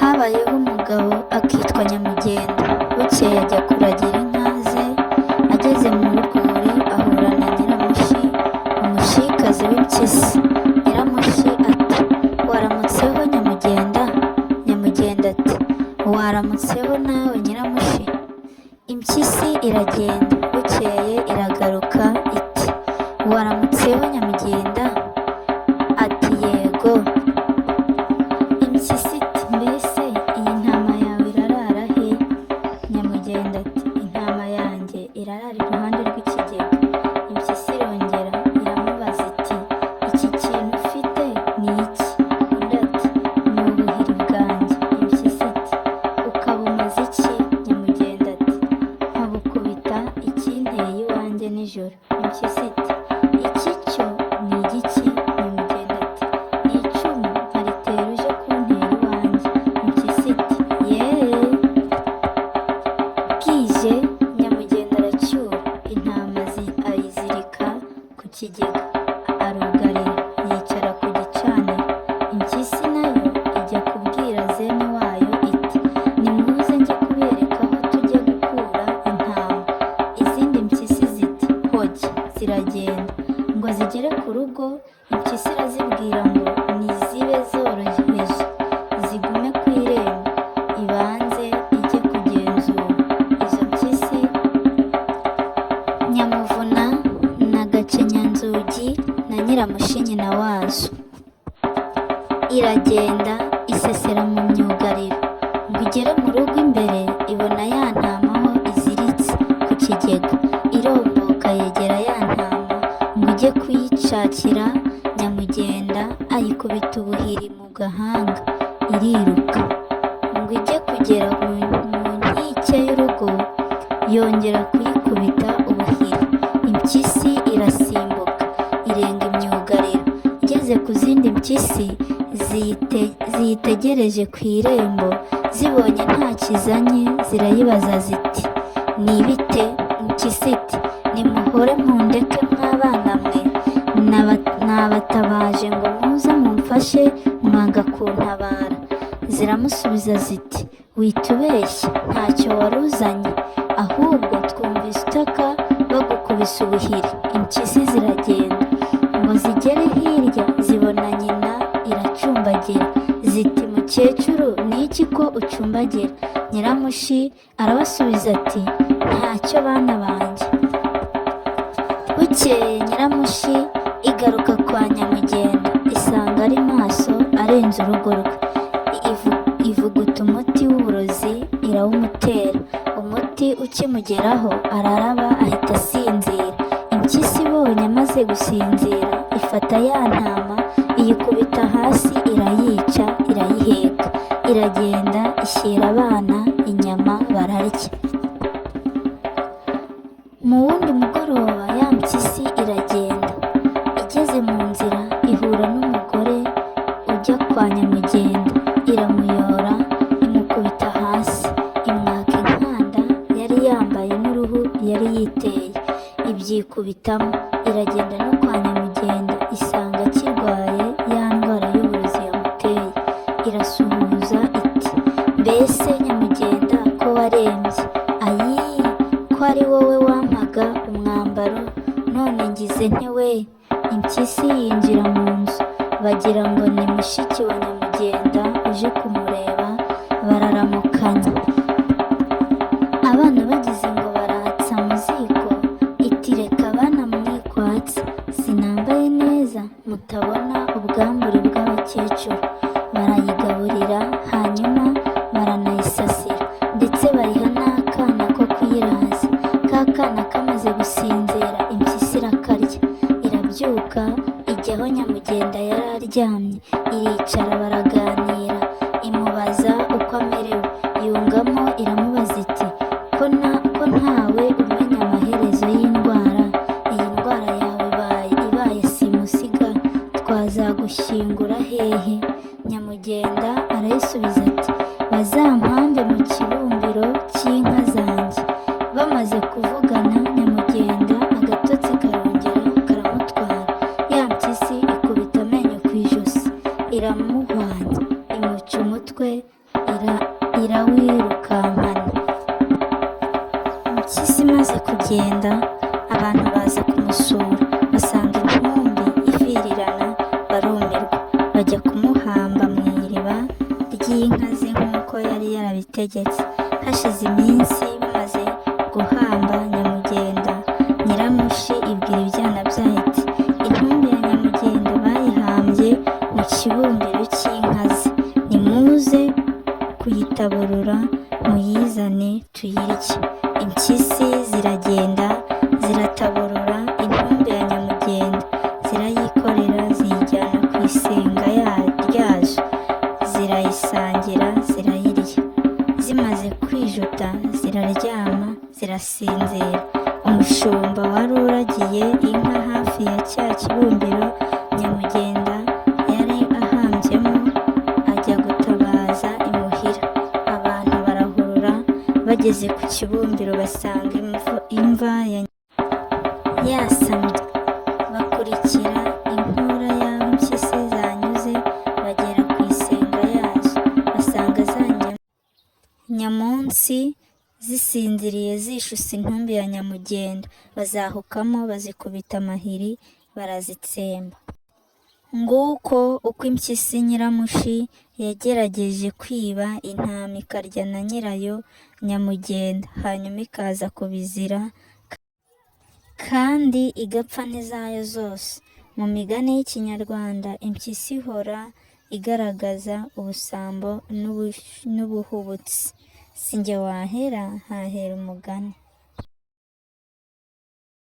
Habayeho umugabo akitwa Nyamugenda. Bukeye ajya kuragira inka ze, ageze mu rwuri ahura na Nyiramushi, umushikazi w'impyisi. Nyiramushi ati: "Waramutseho Nyamugenda?" Nyamugenda ati: "Waramutseho nawe Nyiramushi." Impyisi iragenda, bukeye iragaruka iti: "Waramutseho Nyamugenda?" Ati: "Yego." Impyisi iti: "Mbese iyi ntama yawe irarara he?" Nyamugenda ati: "Intama yanjye irarara iruhande rw'ikigega." Impyisi irongera iramubaza iti: "Iki kintu ufite ni iki?" Undi ati: "Ni ubuhiri bwanjye." Impyisi iti: "Ukaba umaze iki?" Nyamugenda ati: "Nkabukubita ikinteye iwanjye nijoro." Impyisi iti: "Iki cyo ni igiki?" Nyamugenda ati: "Ni icumu, nkaritera uje kuntera iwanjye." Impyisi iti: "Yeee." Bwije Nyamugenda aracyura, intama ayizirika ku kigega, arugarira, yicara ku gicaniro. Impyisi nayo ijya kubwira zene wayo iti: "Nimuze njye kubereka aho tujya gukura intama." Izindi mpyisi ziti: "Hogi." Ziragenda. Ngo zigere ku rugo, impyisi irazibwira ngo nizibe zoroheje, zigume ku irembo, ibanze ijye kugenzura. Izo mpyisi Nyamuvuna na Gacinyanzugi na Nyiramushi nyina wazo. Iragenda isesera mu myugariro, ngo igere mu rugo imbere ibona ya ntama aho iziritse ku kigega. Iromboka yegera ya ntama ngo ijye kuyicakira. Nyamugenda ayikubita ubuhiri mu gahanga, iriruka. Ngo ijye kugera mu nkike y'urugo, yongera kuyikubita ubuhiri. Impyisi irasimbuka irenga imyugariro. Igeze ku zindi mpyisi ziyitegereje ku irembo, zibonye nta kizanye, zirayibaza ziti: "Ni bite?" Impyisi iti: "Nimuhore mundeke mw'abana mwe, nabatabaje ngo muze mumfashe, mwanga kuntabara." Ziramusubiza ziti: "Witubeshye, ntacyo waruzanye, ahubwo twumvise utaka bagukubise ubuhiri." Impyisi ziragenda, ngo zigere hirya zibona nyina iracumbagira. Ziti: "Mukecuru, ni iki ko ucumbagira?" Nyiramushi arabasubiza ati: "Ntacyo bana banjye." Bukeye Nyiramushi igaruka kwa Nyamugenda, isanga ari maso arenze urugo rwe. Ivuguta umuti w'uburozi irawumutera. Umuti ukimugeraho araraba ahita asinzira. Impyisi ibonye amaze gusinzira, ifata ya ntama iyikubita hasi, irayica, irayiheka. Iragenda ishyira abana inyama bararya. Mu wundi mugoroba ya mpyisi iragenda, igeze mu nzira ihura n'umugore ujya kwa Nyamugenda. Iramuyora, imukubita hasi, imwaka inkanda yari yambaye n'uruhu yari yiteye, ibyikubitamo. Iragenda no kwa Nyamugenda, isanga akirwaye ya ndwara y'uburozi yamuteye. Irasuhuza iti: "Mbese Nyamugenda, ko warembye? Ayii, ko ari wowe wampaga umwambaro, none ngize nte we?" Impyisi yinjira mu nzu, bagira ngo ni mushiki wa Nyamugenda uje kumureba, bararamukanya. Abana bagize ngo baratsa mu ziko, iti: "Reka bana mwikwatse, sinambaye neza, mutabona ubwambure bw'abakecuru." Barayigaburira, hanyuma baranayisasira, ndetse bayiha n'akana ko kuyiraza. Ka kana kamaze gusinzira, impyisi irakarya. Irabyuka ijya aho Nyamugenda yari aryamye, iricara baraganira. Imubaza uko amerewe, yungamo iramubaza iti: ko ntawe umenya amaherezo y'indwara? Iyi ndwara yawe ibaye simusiga, twazagushyingura hehe? Nyamugenda arayisubiza ati: "Bazampambe mu kibumbiro cy'inka zanjye." Bamaze kuvugana, Nyamugenda agatotsi karongera karamutwara. Ya mpyisi ikubita amenyo ku ijosi, iramuhwanya, imuca umutwe, irawirukankana. Impyisi imaze kugenda, abantu baza kumusura, basanga intumbi ivirirana, barumirwa, bajya kumuhamba mu iriba ry'inka ze nk'uko yari yarabitegetse. Hashize iminsi bamaze guhamba Nyamugenda, Nyiramushi ibwira ibyana byayo iti: intumbi ya Nyamugenda bayihambye mu kibumbiro cy'inka ze, nimuze kuyitaburura muyizane tuyirye. Impyisi ziragenda zirataburura intumbi ya Nyamugenda, zirayikorera ziyijyana ku isenga ryazo, zirayisangira zirayirya. Zimaze kwijuta ziraryama zirasinzira. Umushumba wari uragiye inka hafi ya cya kibumbiro Nyamugenda yari ahambyemo ajya gutabaza imuhira. Abantu barahurura, bageze ku kibumbiro basanga imva yasamye. Bakurikira inkura y'aho impyisi zanyuze, bagera ku isenga yazo, basanga za nyamunsi zisinziriye zishuse intumbi ya Nyamugenda. Bazahukamo bazikubita amahiri barazitsemba. Nguko uko impyisi Nyiramushi yagerageje kwiba intama ikarya na nyirayo Nyamugenda, hanyuma ikaza kubizira kandi igapfa n'izayo zose. Mu migani y'Ikinyarwanda, impyisi ihora igaragaza ubusambo n'ubuhubutsi. Si jye wahera hahera umugani.